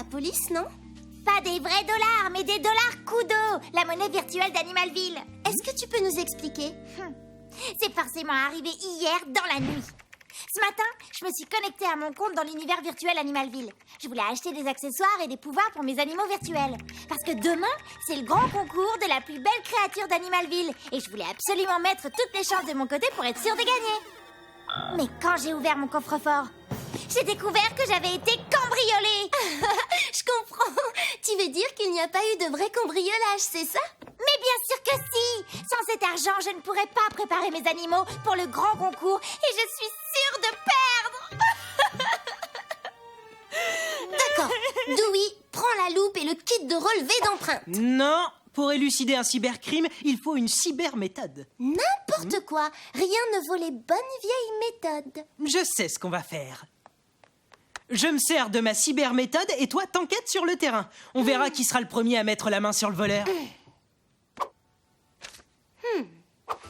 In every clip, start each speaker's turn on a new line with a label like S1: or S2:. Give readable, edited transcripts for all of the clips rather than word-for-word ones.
S1: police, non?
S2: Pas des vrais dollars, mais des dollars Kudo, la monnaie virtuelle d'Animalville.
S1: Est-ce que tu peux nous expliquer?
S2: C'est forcément arrivé hier dans la nuit. Ce matin, je me suis connectée à mon compte dans l'univers virtuel Animalville. Je voulais acheter des accessoires et des pouvoirs pour mes animaux virtuels. Parce que demain, c'est le grand concours de la plus belle créature d'Animalville. Et je voulais absolument mettre toutes les chances de mon côté pour être sûre de gagner. Mais quand j'ai ouvert mon coffre-fort, j'ai découvert que j'avais été cambriolée.
S1: Je comprends. Tu veux dire qu'il n'y a pas eu de vrai cambriolage, c'est ça?
S2: Mais bien sûr que si. Sans cet argent, je ne pourrais pas préparer mes animaux pour le grand concours. Et je suis sûre de perdre.
S1: D'accord. Dewey, prends la loupe et le kit de relevé d'empreintes.
S3: Non, pour élucider un cybercrime, il faut une cyberméthode.
S1: N'importe quoi. Rien ne vaut les bonnes vieilles méthodes.
S3: Je sais ce qu'on va faire. Je me sers de ma cyberméthode et toi t'enquêtes sur le terrain. On verra qui sera le premier à mettre la main sur le voleur.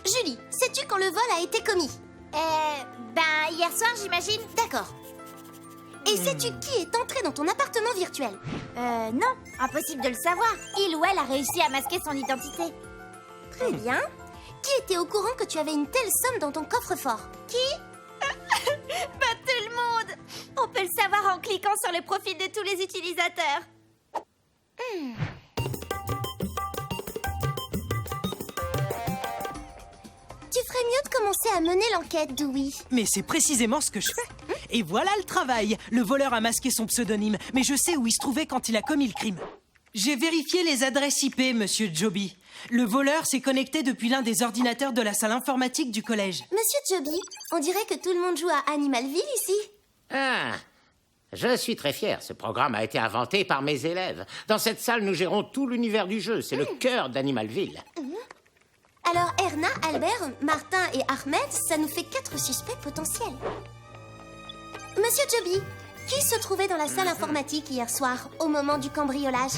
S1: Julie, sais-tu quand le vol a été commis?
S2: Hier soir, j'imagine.
S1: D'accord. Et sais-tu qui est entré dans ton appartement virtuel?
S2: Non, impossible de le savoir. Il ou elle a réussi à masquer son identité.
S1: Très bien. Qui était au courant que tu avais une telle somme dans ton coffre-fort?
S2: Qui? Tout le monde. On peut le savoir en cliquant sur le profil de tous les utilisateurs.
S1: Tu ferais mieux de commencer à mener l'enquête, Dewey.
S3: Mais c'est précisément ce que je fais. Et voilà le travail. Le voleur a masqué son pseudonyme, mais je sais où il se trouvait quand il a commis le crime. J'ai vérifié les adresses IP, monsieur Joby. Le voleur s'est connecté depuis l'un des ordinateurs de la salle informatique du collège.
S1: Monsieur Joby, on dirait que tout le monde joue à Animalville ici.
S4: Ah, je suis très fier. Ce programme a été inventé par mes élèves. Dans cette salle, nous gérons tout l'univers du jeu. C'est le cœur d'Animalville.
S1: Alors Erna, Albert, Martin et Ahmed, ça nous fait 4 suspects potentiels. Monsieur Joby, qui se trouvait dans la salle informatique hier soir, au moment du cambriolage?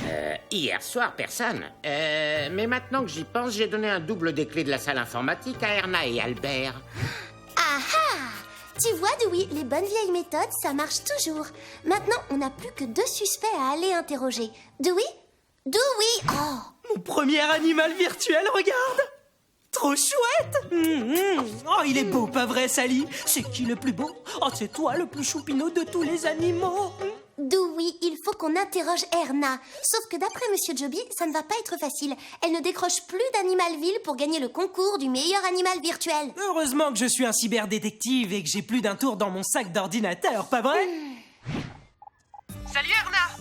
S4: Hier soir, personne. Mais maintenant que j'y pense, j'ai donné un double des clés de la salle informatique à Erna et Albert.
S1: Ah ah! Tu vois, Dewey, les bonnes vieilles méthodes, ça marche toujours. Maintenant, on n'a plus que 2 suspects à aller interroger. Dewey? Dewey! Oh!
S3: Mon premier animal virtuel, regarde! Trop chouette! Oh, il est beau, pas vrai, Sally? C'est qui le plus beau? Oh, c'est toi le plus choupineau de tous les animaux!
S1: Dewey, il faut qu'on interroge Erna. Sauf que d'après Monsieur Joby, ça ne va pas être facile. Elle ne décroche plus d'Animalville pour gagner le concours du meilleur animal virtuel.
S3: Heureusement que je suis un cyberdétective et que j'ai plus d'un tour dans mon sac d'ordinateur, pas vrai?
S5: Salut Erna!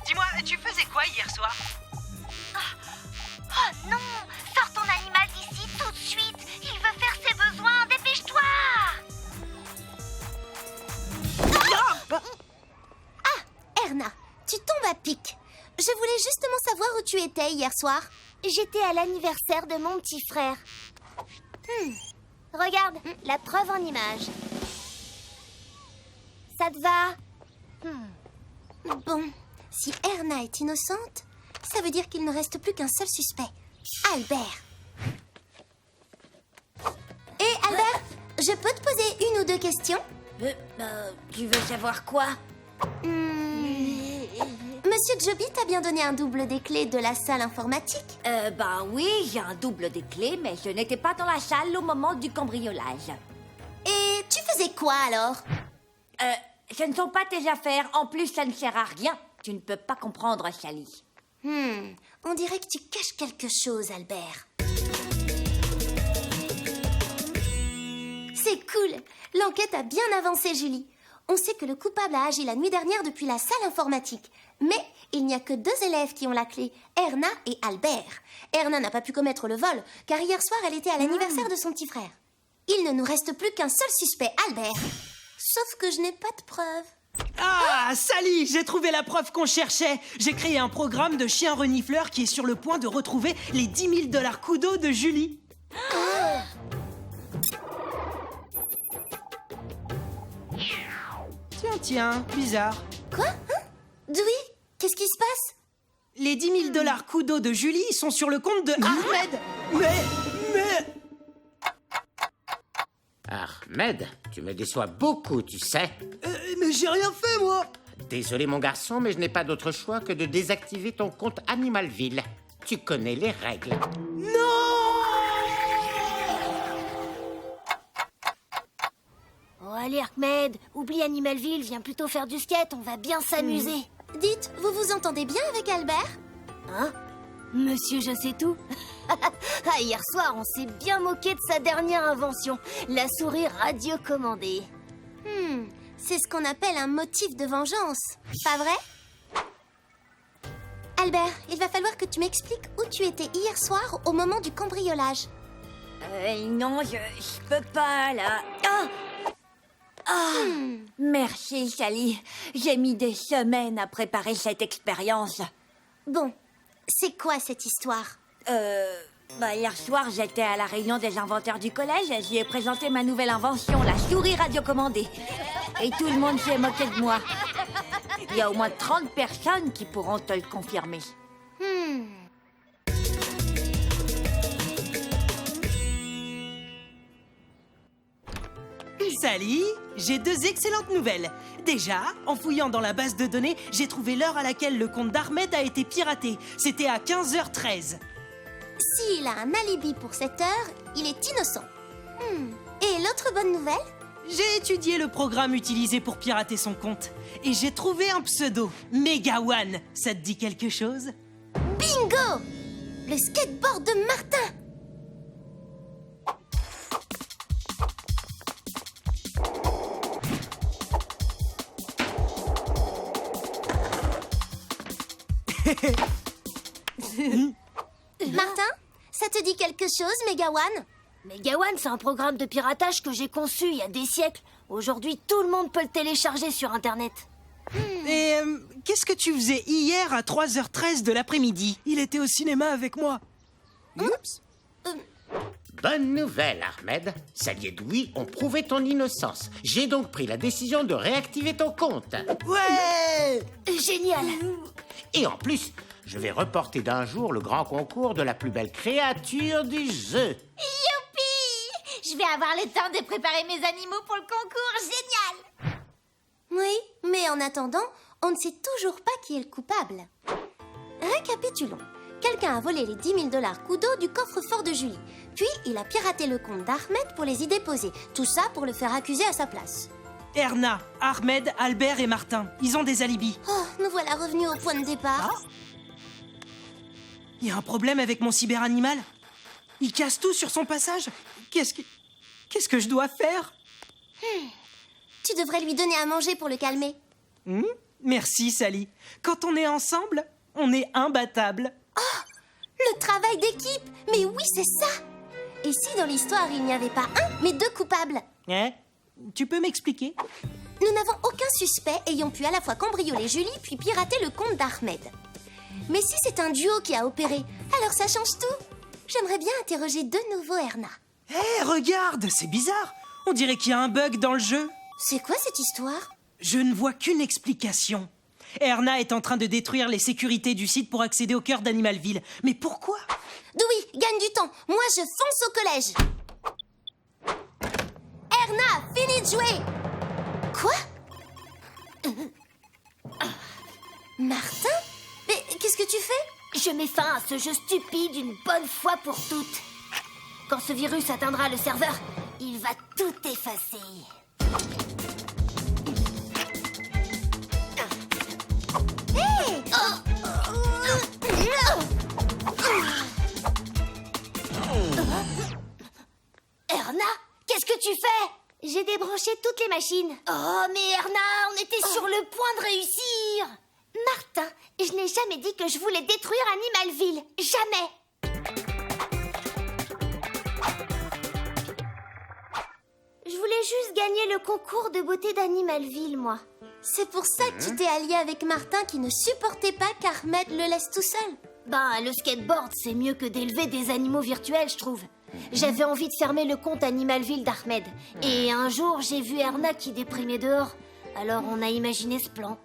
S5: Dis-moi, tu faisais quoi hier soir?
S2: Oh non! Sors ton animal d'ici tout de suite! Il veut faire ses besoins! Dépêche-toi!
S1: Erna, tu tombes à pic. Je voulais justement savoir où tu étais hier soir.
S2: J'étais à l'anniversaire de mon petit frère. Regarde, la preuve en image. Ça te va?
S1: Bon, si Erna est innocente, ça veut dire qu'il ne reste plus qu'un seul suspect. Albert. Et Albert, je peux te poser 1 ou 2 questions?
S2: Tu veux savoir quoi?
S1: Monsieur Joby t'a bien donné un double des clés de la salle informatique?
S6: Oui, j'ai un double des clés, mais je n'étais pas dans la salle au moment du cambriolage.
S1: Et tu faisais quoi alors?
S6: Ce ne sont pas tes affaires, en plus ça ne sert à rien. Tu ne peux pas comprendre, Sally.
S1: On dirait que tu caches quelque chose, Albert. C'est cool. L'enquête a bien avancé, Julie. On sait que le coupable a agi la nuit dernière depuis la salle informatique. Mais il n'y a que 2 élèves qui ont la clé, Erna et Albert. Erna n'a pas pu commettre le vol, car hier soir, elle était à l'anniversaire de son petit frère. Il ne nous reste plus qu'un seul suspect, Albert. Sauf que je n'ai pas de preuves.
S3: Ah, Sally, j'ai trouvé la preuve qu'on cherchait. J'ai créé un programme de chien renifleur qui est sur le point de retrouver les 10 000 $ Kudo de Julie. Tiens, bizarre.
S1: Quoi? Dewey, qu'est-ce qui se passe?
S3: Les 10 000 $ Kudo de Julie sont sur le compte de Ahmed. Mais...
S4: Ahmed, tu me déçois beaucoup, tu sais.
S3: Mais j'ai rien fait, moi.
S4: Désolé mon garçon, mais je n'ai pas d'autre choix que de désactiver ton compte Animalville. Tu connais les règles.
S2: Oh, allez, Ahmed, oublie Animalville, viens plutôt faire du skate, on va bien s'amuser.
S1: Dites, vous vous entendez bien avec Albert?
S2: Hein? Monsieur, je sais tout. Ah, hier soir, on s'est bien moqué de sa dernière invention, la souris radiocommandée.
S1: C'est ce qu'on appelle un motif de vengeance, pas vrai? Albert, il va falloir que tu m'expliques où tu étais hier soir au moment du cambriolage.
S6: Non, je peux pas, là. Merci, Sally. J'ai mis des semaines à préparer cette expérience.
S1: Bon, c'est quoi cette histoire?
S6: Hier soir, j'étais à la réunion des inventeurs du collège et j'y ai présenté ma nouvelle invention, la souris radiocommandée. Et tout le monde s'est moqué de moi. Il y a au moins 30 personnes qui pourront te le confirmer.
S3: Sally, j'ai 2 excellentes nouvelles. Déjà, en fouillant dans la base de données, j'ai trouvé l'heure à laquelle le compte d'Ahmed a été piraté. C'était à 15h13.
S1: S'il a un alibi pour cette heure, il est innocent. Et l'autre bonne nouvelle?
S3: J'ai étudié le programme utilisé pour pirater son compte. Et j'ai trouvé un pseudo, Mega One. Ça te dit quelque chose?
S1: Bingo! Le skateboard de Martin! Martin, ça te dit quelque chose, Mega One?
S2: Megawan, c'est un programme de piratage que j'ai conçu il y a des siècles. Aujourd'hui, tout le monde peut le télécharger sur Internet.
S3: Et qu'est-ce que tu faisais hier à 3h13 de l'après-midi? Il était au cinéma avec moi. Oups.
S4: Bonne nouvelle, Ahmed. Sally et Dewey ont prouvé ton innocence. J'ai donc pris la décision de réactiver ton compte.
S3: Ouais!
S2: Génial!
S4: Et en plus, je vais reporter d'un jour le grand concours de la plus belle créature du jeu.
S2: Youpi! Je vais avoir le temps de préparer mes animaux pour le concours. Génial!
S1: Oui, mais en attendant, on ne sait toujours pas qui est le coupable. Récapitulons. Quelqu'un a volé les 10 000 $ Kudo du coffre-fort de Julie. Puis, il a piraté le compte d'Ahmed pour les y déposer. Tout ça pour le faire accuser à sa place.
S3: Erna, Ahmed, Albert et Martin, ils ont des alibis.
S1: Oh, nous voilà revenus au point de départ.
S3: Il y a un problème avec mon cyberanimal? Il casse tout sur son passage? Qu'est-ce que je dois faire?
S1: Tu devrais lui donner à manger pour le calmer.
S3: Merci, Sally. Quand on est ensemble, on est imbattable.
S1: Le travail d'équipe! Mais oui, c'est ça! Et si dans l'histoire, il n'y avait pas un, mais 2 coupables?
S3: Hein? Tu peux m'expliquer?
S1: Nous n'avons aucun suspect ayant pu à la fois cambrioler Julie puis pirater le compte d'Ahmed. Mais si c'est un duo qui a opéré, alors ça change tout. J'aimerais bien interroger de nouveau Erna.
S3: Hé, regarde, c'est bizarre. On dirait qu'il y a un bug dans le jeu.
S1: C'est quoi cette histoire?
S3: Je ne vois qu'une explication. Erna est en train de détruire les sécurités du site pour accéder au cœur d'Animalville. Mais pourquoi?
S1: Dewey, gagne du temps. Moi, je fonce au collège. Erna, finis de jouer. Quoi? Martin? Mais qu'est-ce que tu fais?
S2: Je mets fin à ce jeu stupide une bonne fois pour toutes. Quand ce virus atteindra le serveur, il va tout effacer. Erna, qu'est-ce que tu fais? J'ai débranché toutes les machines. Oh, mais Erna, on était sur le point de réussir. Martin, je n'ai jamais dit que je voulais détruire Animalville. Jamais. Je voulais juste gagner le concours de beauté d'Animalville, moi.
S1: C'est pour ça que tu t'es allié avec Martin qui ne supportait pas qu'Ahmed le laisse tout seul.
S2: Ben, le skateboard, c'est mieux que d'élever des animaux virtuels, je trouve. J'avais envie de fermer le compte Animalville d'Ahmed. Et un jour, j'ai vu Erna qui déprimait dehors. Alors on a imaginé ce plan.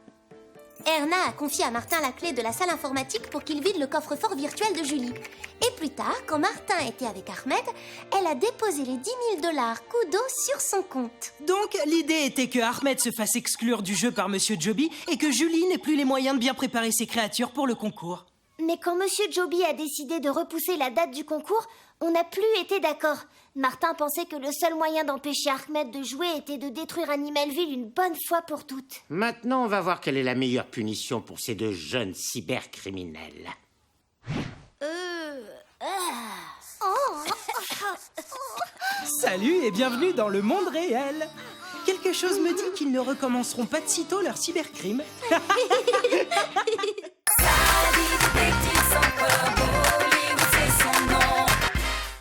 S1: Erna a confié à Martin la clé de la salle informatique pour qu'il vide le coffre-fort virtuel de Julie. Et plus tard, quand Martin était avec Ahmed, elle a déposé les 10 000 $ Kudo sur son compte.
S3: Donc, l'idée était que Ahmed se fasse exclure du jeu par Monsieur Joby et que Julie n'ait plus les moyens de bien préparer ses créatures pour le concours.
S7: Mais quand Monsieur Joby a décidé de repousser la date du concours, on n'a plus été d'accord. Martin pensait que le seul moyen d'empêcher Ahmed de jouer était de détruire Animalville une bonne fois pour toutes.
S4: Maintenant, on va voir quelle est la meilleure punition pour ces deux jeunes cybercriminels.
S3: Salut et bienvenue dans le monde réel. Quelque chose me dit qu'ils ne recommenceront pas de sitôt leur cybercrime.